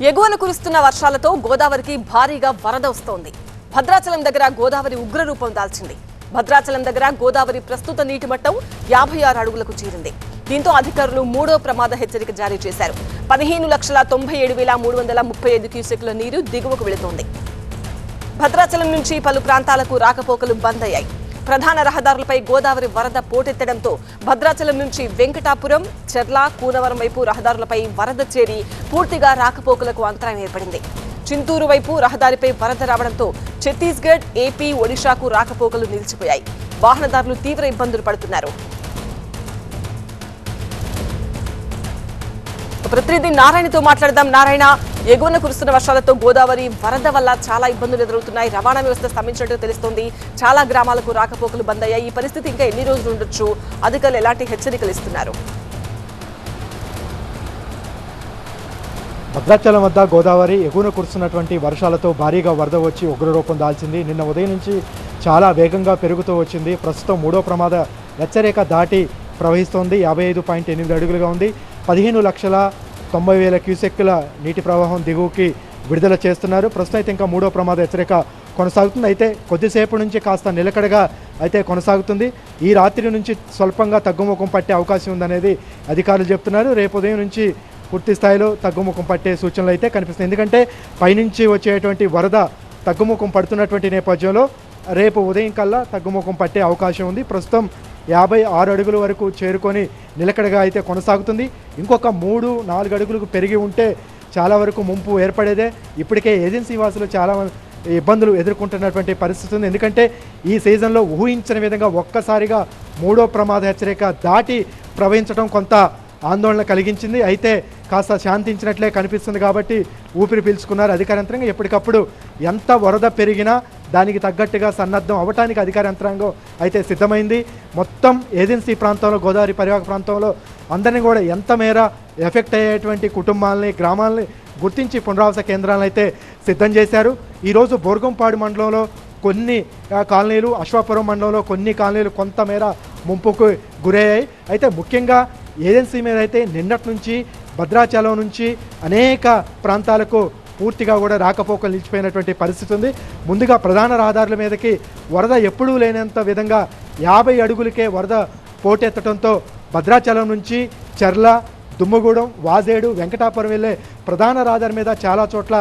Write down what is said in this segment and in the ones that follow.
ఎగువన కురుస్తున్న వర్షాలతో గోదావరికి భారీగా వరద వస్తోంది. భద్రాచలం దగ్గర గోదావరి ఉగ్రరూపం దాల్చింది. భద్రాచలం దగ్గర గోదావరి ప్రస్తుత నీటి మట్టం 56 అడుగులకు చేరింది. దీంతో అధికారులు మూడో ప్రమాద హెచ్చరిక జారీ చేశారు. 15,97,335 క్యూసెక్ల నీరు దిగువకు వెళుతోంది. భద్రాచలం నుంచి పలు ప్రాంతాలకు రాకపోకలు బంద్ అయ్యాయి. ప్రధాన రహదారులపై గోదావరి వరద పోటెత్తడంతో భద్రాచలం నుంచి వెంకటాపురం, చెర్ల, కూనవరం వైపు రహదారులపై వరద చేరి పూర్తిగా రాకపోకలకు అంతరాయం ఏర్పడింది. చింతూరు వైపు రహదారిపై వరద రావడంతో ఛత్తీస్గఢ్, ఏపీ, ఒడిశాకు రాకపోకలు నిలిచిపోయాయి. వాహనదారులు తీవ్ర ఇబ్బందులు పడుతున్నారు. ప్రతినిధి నారాయణతో మాట్లాడదాం. నారాయణ, ఎగువన కురుస్తున్న వర్షాలతో గోదావరి వరద వల్ల చాలా ఇబ్బందులు ఎదురవుతున్నాయి. రవాణా వ్యవస్థ స్తంభించినట్టు తెలుస్తోంది. చాలా గ్రామాలకు రాకపోకలు బంద్ అయ్యాయి. ఈ పరిస్థితి ఇంకా ఎన్ని రోజులు ఉండొచ్చు? అధికారులు ఎలాంటి హెచ్చరికలు ఇస్తున్నారు? భద్రాచలం వద్ద గోదావరి ఎగువన కురుస్తున్నటువంటి వర్షాలతో భారీగా వరద వచ్చి ఉగ్రరూపం దాల్చింది. నిన్న ఉదయం నుంచి చాలా వేగంగా పెరుగుతూ వచ్చింది. ప్రస్తుతం మూడో ప్రమాద హెచ్చరిక దాటి ప్రవహిస్తోంది. 55.8 అడుగులుగా ఉంది. 15,90,000 క్యూసెక్కుల నీటి ప్రవాహం దిగువకి విడుదల చేస్తున్నారు. ప్రస్తుతం అయితే ఇంకా మూడో ప్రమాద హెచ్చరిక కొనసాగుతుంది. అయితే కొద్దిసేపు నుంచి కాస్త నిలకడగా అయితే కొనసాగుతుంది. ఈ రాత్రి నుంచి స్వల్పంగా తగ్గుముఖం పట్టే అవకాశం ఉందనేది అధికారులు చెప్తున్నారు. రేపు ఉదయం నుంచి పూర్తి స్థాయిలో తగ్గుముఖం పట్టే సూచనలు అయితే కనిపిస్తుంది. ఎందుకంటే పైనుంచి వచ్చేటువంటి వరద తగ్గుముఖం పడుతున్నటువంటి నేపథ్యంలో రేపు ఉదయం కల్లా తగ్గుముఖం పట్టే అవకాశం ఉంది. ప్రస్తుతం 56 అడుగుల వరకు చేరుకొని నిలకడగా అయితే కొనసాగుతుంది. ఇంకొక 3-4 అడుగులకు పెరిగి ఉంటే చాలా వరకు ముంపు ఏర్పడేదే. ఇప్పటికే ఏజెన్సీ వాసులు చాలా ఇబ్బందులు ఎదుర్కొంటున్నటువంటి పరిస్థితి ఉంది. ఎందుకంటే ఈ సీజన్లో ఊహించిన విధంగా ఒక్కసారిగా మూడో ప్రమాద హెచ్చరిక దాటి ప్రవహించడం కొంత ఆందోళన కలిగించింది. అయితే కాస్త శాంతించినట్లే కనిపిస్తుంది కాబట్టి ఊపిరి పీల్చుకున్నారు అధికార యంత్రాంగం. ఎప్పటికప్పుడు ఎంత వరద పెరిగినా దానికి తగ్గట్టుగా సన్నద్ధం అవ్వటానికి అధికార యంత్రాంగం అయితే సిద్ధమైంది. మొత్తం ఏజెన్సీ ప్రాంతంలో, గోదావరి పరివాహక ప్రాంతంలో అందరినీ కూడా ఎంత మేర ఎఫెక్ట్ అయ్యేటువంటి కుటుంబాలని, గ్రామాలని గుర్తించి పునరావాస కేంద్రాలను అయితే సిద్ధం చేశారు. ఈరోజు బోర్గంపాడు మండలంలో కొన్ని కాలనీలు, అశ్వాపురం మండలంలో కొన్ని కాలనీలు కొంతమేర ముంపుకు గురయ్యాయి. అయితే ముఖ్యంగా ఏజెన్సీ మీద అయితే నిన్నటి నుంచి భద్రాచలం నుంచి అనేక ప్రాంతాలకు పూర్తిగా కూడా రాకపోకలు నిలిచిపోయినటువంటి పరిస్థితి ఉంది. ముందుగా ప్రధాన రహదారుల మీదకి వరద ఎప్పుడూ లేనంత విధంగా 50 అడుగులకే వరద పోటెత్తడంతో భద్రాచలం నుంచి చెర్ల, దుమ్మగూడెం, వాజేడు, వెంకటాపురం వెళ్ళే ప్రధాన రహదారి మీద చాలా చోట్ల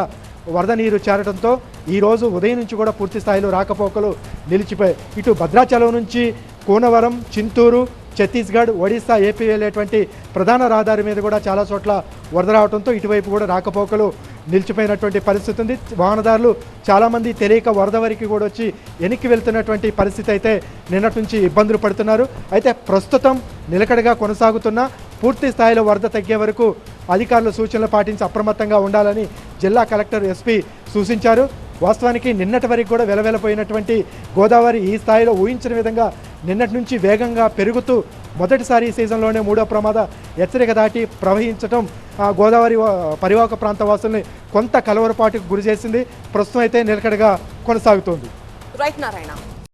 వరద నీరు చేరడంతో ఈరోజు ఉదయం నుంచి కూడా పూర్తి స్థాయిలో రాకపోకలు నిలిచిపోయాయి. ఇటు భద్రాచలం నుంచి కూనవరం, చింతూరు, ఛత్తీస్గఢ్, ఒడిశా, ఏపీ వెళ్ళేటువంటి ప్రధాన రహదారి మీద కూడా చాలా చోట్ల వరద రావడంతో ఇటువైపు కూడా రాకపోకలు నిలిచిపోయినటువంటి పరిస్థితి ఉంది. వాహనదారులు చాలామంది తెలియక వరద వరకు కూడా వచ్చి వెనక్కి వెళ్తున్నటువంటి పరిస్థితి అయితే నిన్నటి నుంచి ఇబ్బందులు పడుతున్నారు. అయితే ప్రస్తుతం నిలకడగా కొనసాగుతున్న పూర్తి స్థాయిలో వరద తగ్గే వరకు అధికారులు సూచనలు పాటించి అప్రమత్తంగా ఉండాలని జిల్లా కలెక్టర్, ఎస్పీ సూచించారు. వాస్తవానికి నిన్నటి వరకు కూడా వెలవెలపోయినటువంటి గోదావరి ఈ స్థాయిలో ఊహించిన విధంగా నిన్నటి నుంచి వేగంగా పెరుగుతూ మొదటిసారి ఈ సీజన్లోనే మూడో ప్రమాద హెచ్చరిక దాటి ప్రవహించడం గోదావరి పరివాహక ప్రాంత వాసుల్ని కొంత కలవరపాటుకు గురి చేసింది. ప్రస్తుతం అయితే నిలకడగా కొనసాగుతోంది. రైట్ నారాయణ.